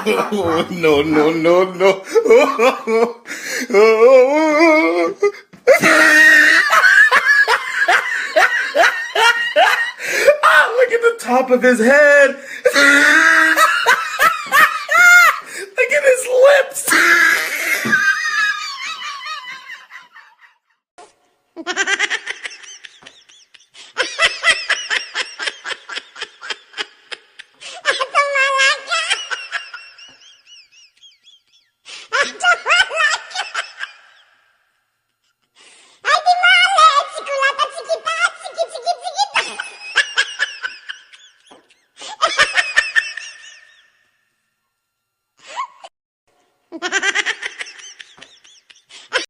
No, no, no, no. Look at the top of his head. Look at his lips.